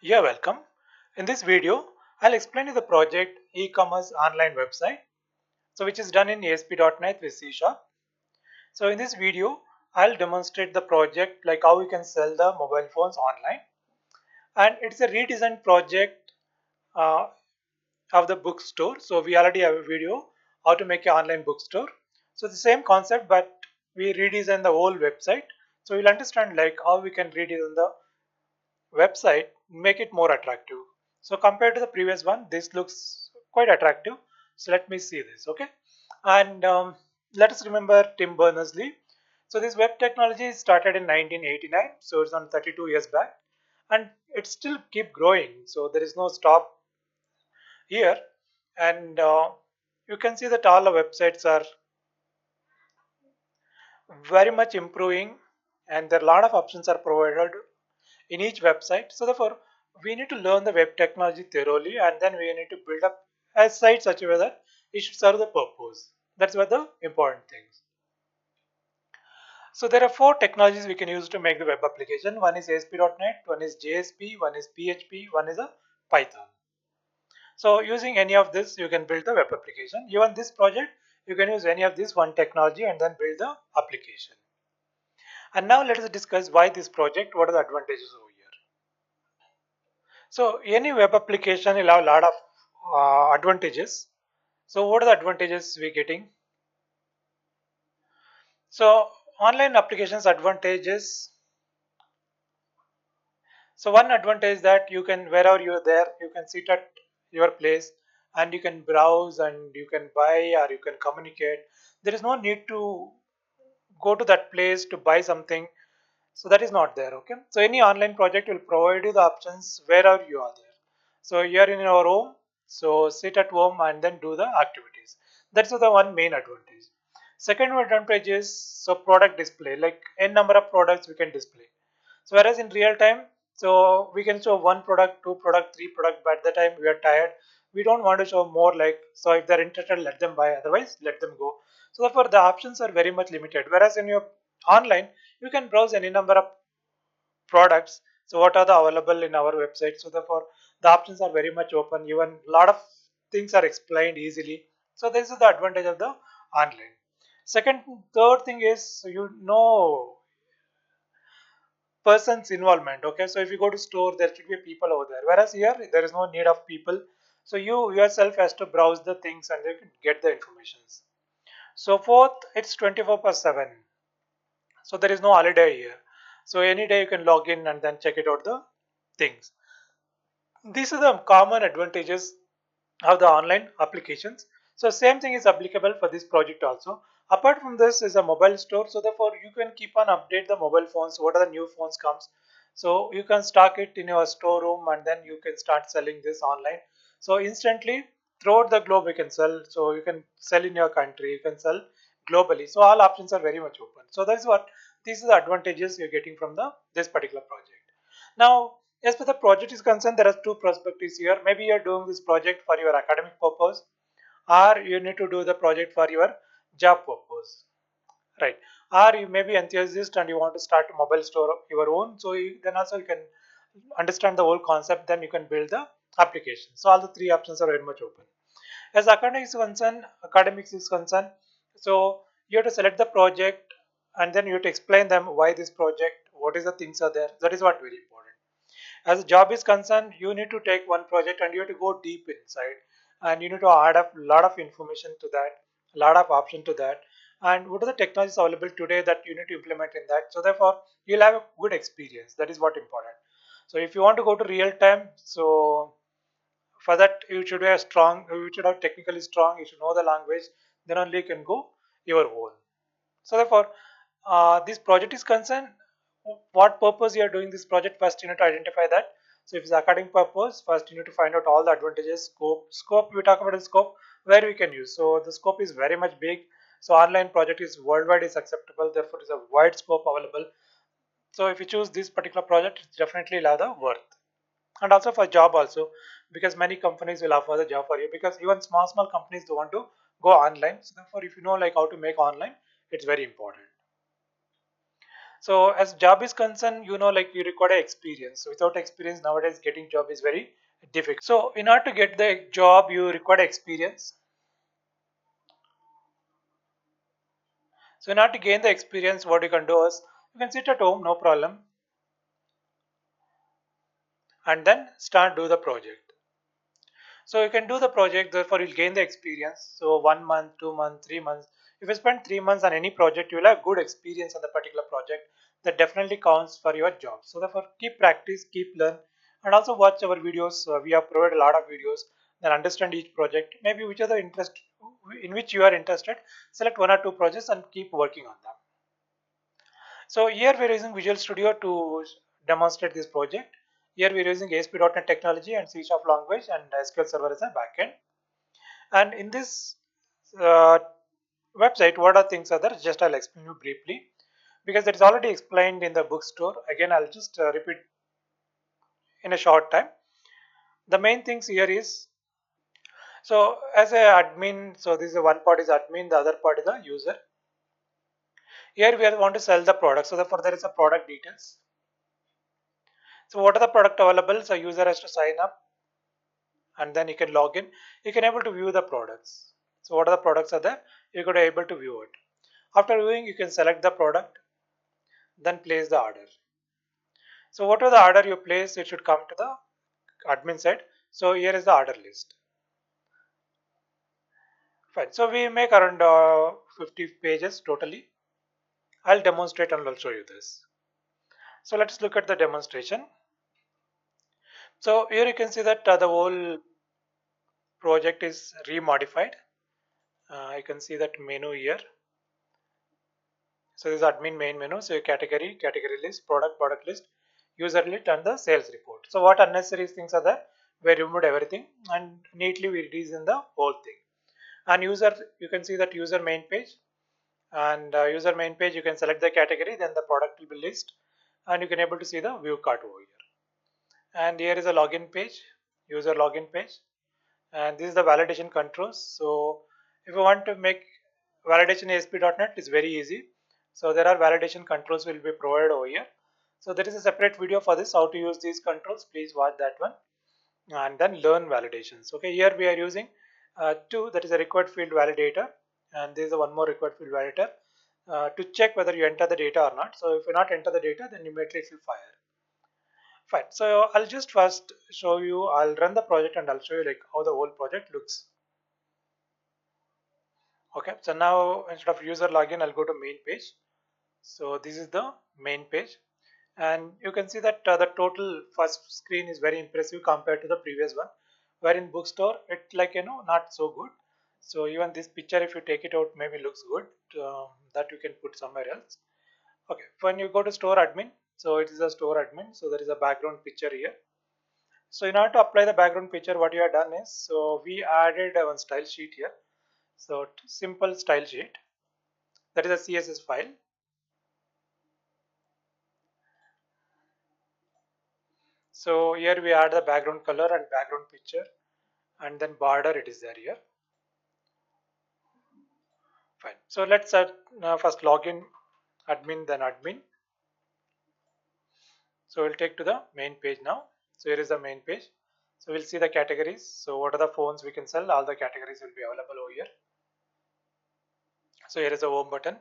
You're welcome. In this video, I'll explain you the project e-commerce online website, which is done in ASP.NET with C Sharp. So in this video, I'll demonstrate the project like how we can sell the mobile phones online, and it's a redesigned project uh, of the bookstore. So we already have a video how to make an online bookstore. So the same concept, but we redesign the whole website. So you'll understand like how we can redesign the website, make it more attractive. So compared to the previous one, this looks quite attractive. So let me see this, okay? And let us remember Tim Berners-Lee. So this web technology started in 1989, so it's on 32 years back, and it still keep growing. So there is no stop here, and you can see that all the websites are very much improving, and there are a lot of options are provided in each website. So therefore, we need to learn the web technology thoroughly, and then we need to build up a site such a way that it should serve the purpose. That's what the important things. So there are four technologies we can use to make the web application. One is ASP.NET, one is JSP, one is PHP, one is a Python. So using any of this, you can build the web application. Even this project, you can use any of this one technology and then build the application. And now let us discuss why this project, what are the advantages over here. So any web application will have a lot of advantages. So what are the advantages we're getting? So online applications advantages. So one advantage that you can, wherever you're there, you can sit at your place and you can browse and you can buy or you can communicate. There is no need to go to that place to buy something. So that is not there. Okay. So any online project will provide you the options wherever you are there. So you are in your home. So sit at home and then do the activities. That's the one main advantage. Second advantage is so product display, like n number of products we can display. So whereas in real time, so we can show one product, two product, three product, but at the time we are tired, we don't want to show more, like, so if they're interested, let them buy, otherwise let them go. So therefore the options are very much limited. Whereas in your online, you can browse any number of products. So what are the available in our website? So therefore the options are very much open. Even a lot of things are explained easily. So this is the advantage of the online. Second, third thing is person's involvement. Okay, so if you go to store, there should be people over there, whereas here there is no need of people. So you yourself has to browse the things and you can get the informations. So fourth, it's 24/7, so there is no holiday here. So any day you can log in and then check it out the things. These are the common advantages of the online applications. So same thing is applicable for this project also. Apart from this is a mobile store, so therefore you can keep on update the mobile phones, what are the new phones comes. So you can stock it in your storeroom and then you can start selling this online. So instantly throughout the globe you can sell. So you can sell in your country, you can sell globally. So all options are very much open. So that's what these are the advantages you're getting from the this particular project. Now, as far the project is concerned, there are two perspectives here. Maybe you're doing this project for your academic purpose, or you need to do the project for your job purpose, right? Or you may be enthusiast and you want to start a mobile store of your own. So then also you can understand the whole concept. Then you can build the application. So all the three options are very much open. As academics is concerned, so you have to select the project and then you have to explain them why this project, what is the things are there. That is what very important. As a job is concerned, you need to take one project and you have to go deep inside and you need to add up a lot of information to that, a lot of option to that, and what are the technologies available today that you need to implement in that. So therefore you'll have a good experience. That is what important. So if you want to go to real time, so for that you should be strong, you should have technically strong, you should know the language, then only you can go your own. So therefore this project is concerned, what purpose you are doing this project, first you need to identify that. So if it's academic purpose, first you need to find out all the advantages. Scope, we talk about the scope where we can use. So the scope is very much big. So online project is worldwide is acceptable, therefore it's a wide scope available. So if you choose this particular project, it's definitely have the worth. And also for job also, because many companies will offer the job for you, because even small companies don't want to go online. So therefore if you know like how to make online, it's very important. So as job is concerned, like you require experience. So without experience nowadays getting job is very difficult. So in order to get the job, you require experience. So in order to gain the experience, what you can do is you can sit at home, no problem, and then start do the project. So you can do the project, therefore you'll gain the experience. So 1 month, 2 months, 3 months. If you spend 3 months on any project, you'll have good experience on the particular project. That definitely counts for your job. So therefore keep practice, keep learn, and also watch our videos. We have provided a lot of videos. Then understand each project. Maybe which are the interest in which you are interested. Select one or two projects and keep working on them. So here we're using Visual Studio to demonstrate this project. Here we're using ASP.NET technology and C# language and SQL Server as a backend. And in this uh, website, what are things are there? Just I'll explain you briefly because it is already explained in the bookstore. Again, I'll just repeat in a short time. The main things here is, so as a admin, so this is one part is admin, the other part is the user. Here we want to sell the product, so therefore there is a product details. So what are the product available? So user has to sign up and then you can log in. You can able to view the products. So what are the products are there? You could able to view it. After viewing, you can select the product, then place the order. So whatever the order you place, it should come to the admin side. So here is the order list. Fine. So we make around 50 pages totally. I'll demonstrate and I'll show you this. So let's look at the demonstration. So here you can see that the whole project is remodified. You can see that menu here. So this is admin main menu. So category, category list, product list, user list, and the sales report. So what unnecessary things are there? We removed everything and neatly we redesign the whole thing. And user, you can see that user main page. And user main page, you can select the category, then the product will be list, and you can able to see the view cart over here. And here is a login page, user login page, and this is the validation controls. So if you want to make validation ASP.NET, is very easy. So there are validation controls will be provided over here. So there is a separate video for this, how to use these controls. Please watch that one and then learn validations. Okay, here we are using two, that is a required field validator, and there is a one more required field validator to check whether you enter the data or not. So if you not enter the data, then immediately it will fire. Fine. So I'll just first show you, I'll run the project and I'll show you like how the whole project looks. Okay, so now instead of user login, I'll go to main page. So this is the main page, and you can see that the total first screen is very impressive compared to the previous one, where in bookstore it like not so good. So even this picture, if you take it out, maybe looks good, that you can put somewhere else. Okay, when you go to store admin, so it is a store admin, so there is a background picture here. So in order to apply the background picture, what you have done is, so we added one style sheet here. So simple style sheet, that is a CSS file. So here we add the background color and background picture, and then border it is there here. Fine. So let's first login admin, then admin. So we'll take to the main page now. So here is the main page. So we'll see the categories. So what are the phones we can sell? All the categories will be available over here. So here is the home button.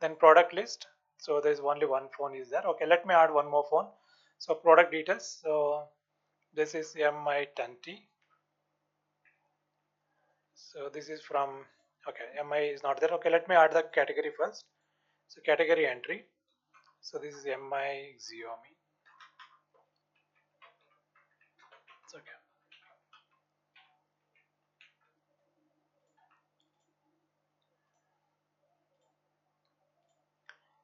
Then product list. So there is only one phone is there. Okay, let me add one more phone. So product details. So this is MI10T. So this is from, okay, MI is not there. Okay, let me add the category first. So category entry. So this is MI Xiaomi. It's okay.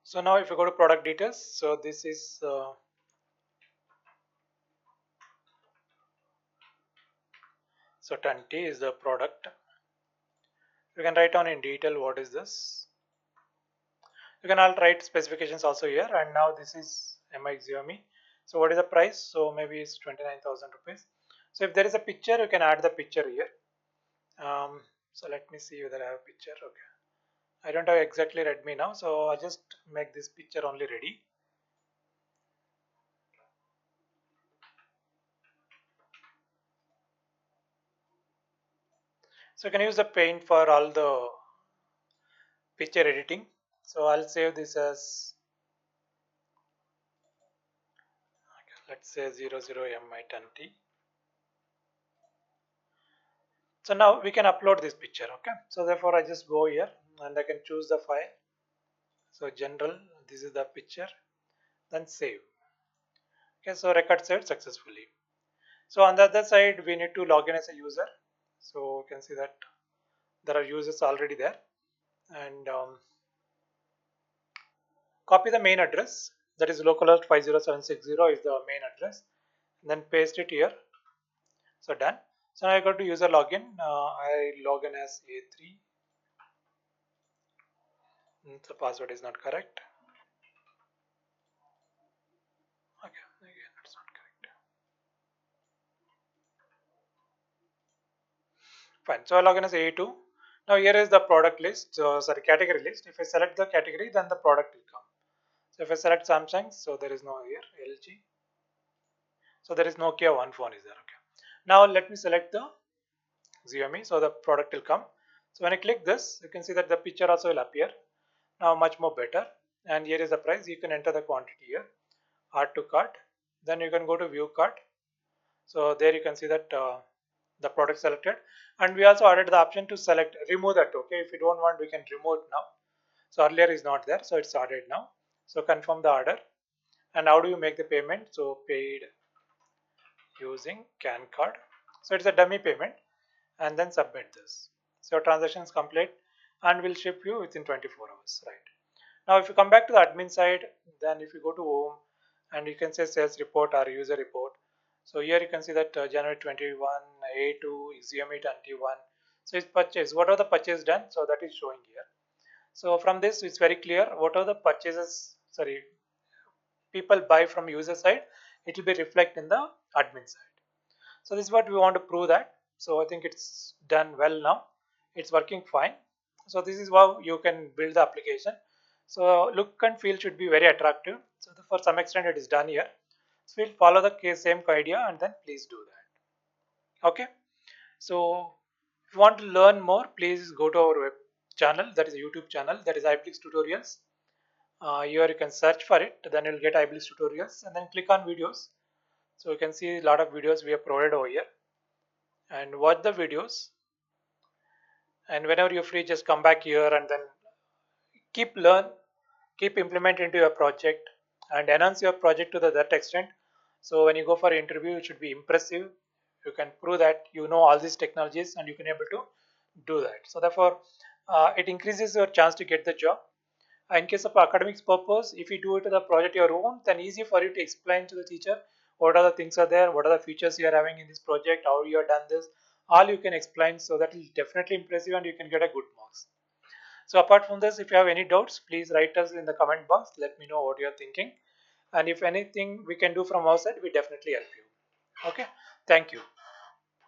So now if you go to product details, so this is so 20 is the product. You can write down in detail what is this. You can all write specifications also here. And now this is MI Xiaomi. So what is the price? So maybe it's 29,000 rupees. So if there is a picture, you can add the picture here. So let me see whether I have a picture. Okay, I don't have exactly Redmi now, so I just make this picture only ready. So you can use the paint for all the picture editing. So I'll save this as, let's say 00mi10t. So now we can upload this picture. Okay, so therefore I just go here and I can choose the file. So general, this is the picture, then save. Okay, so record saved successfully. So on the other side we need to log in as a user. So you can see that there are users already there, and copy the main address, that is localhost 50760 is the main address, and then paste it here. So done. So now I go to user login. I log in as A3. The password is not correct. Okay, again it's not correct. Fine. So I log in as A2. Now here is the product list. Sorry, category list. If I select the category, then the product will come. So if I select Samsung, so there is no here. LG. So there is Nokia one phone is there. Okay. Now let me select the Xiaomi. So the product will come. So when I click this, you can see that the picture also will appear. Now much more better. And here is the price. You can enter the quantity here. Add to cart. Then you can go to view cart. So there you can see that the product selected, and we also added the option to select remove that. Okay, if you don't want, we can remove it now. So earlier is not there, so it's added now. So confirm the order. And how do you make the payment? So paid using CAN card. So it's a dummy payment, and then submit this. So transaction is complete and will ship you within 24 hours, right? Now if you come back to the admin side, then if you go to home and you can say sales report or user report. So here you can see that January 21, A2, Xiaomi 21. So it's purchase. What are the purchase done? So that is showing here. So from this it's very clear what are the purchases, sorry, people buy from user side. It will be reflect in the admin side. So this is what we want to prove that. So I think it's done well now. It's working fine. So this is how you can build the application. So look and feel should be very attractive. So for some extent it is done here. So we'll follow the same idea and then please do that. Okay. So if you want to learn more, please go to our web channel. That is a YouTube channel. That is Highblix tutorials. Here you can search for it. Then you'll get Highblix tutorials and then click on videos. So you can see a lot of videos we have provided over here, and watch the videos, and whenever you're free just come back here and then keep implement into your project and enhance your project to that extent. So when you go for an interview it should be impressive. You can prove that you know all these technologies and you can able to do that. So therefore it increases your chance to get the job. In case of academics purpose, if you do it to the project your own, then easy for you to explain to the teacher what are the things are there, what are the features you are having in this project, how you have done this, all you can explain. So that is definitely impressive and you can get a good marks. So apart from this, if you have any doubts, please write us in the comment box. Let me know what you are thinking. And if anything we can do from our side, we definitely help you. Okay. Thank you.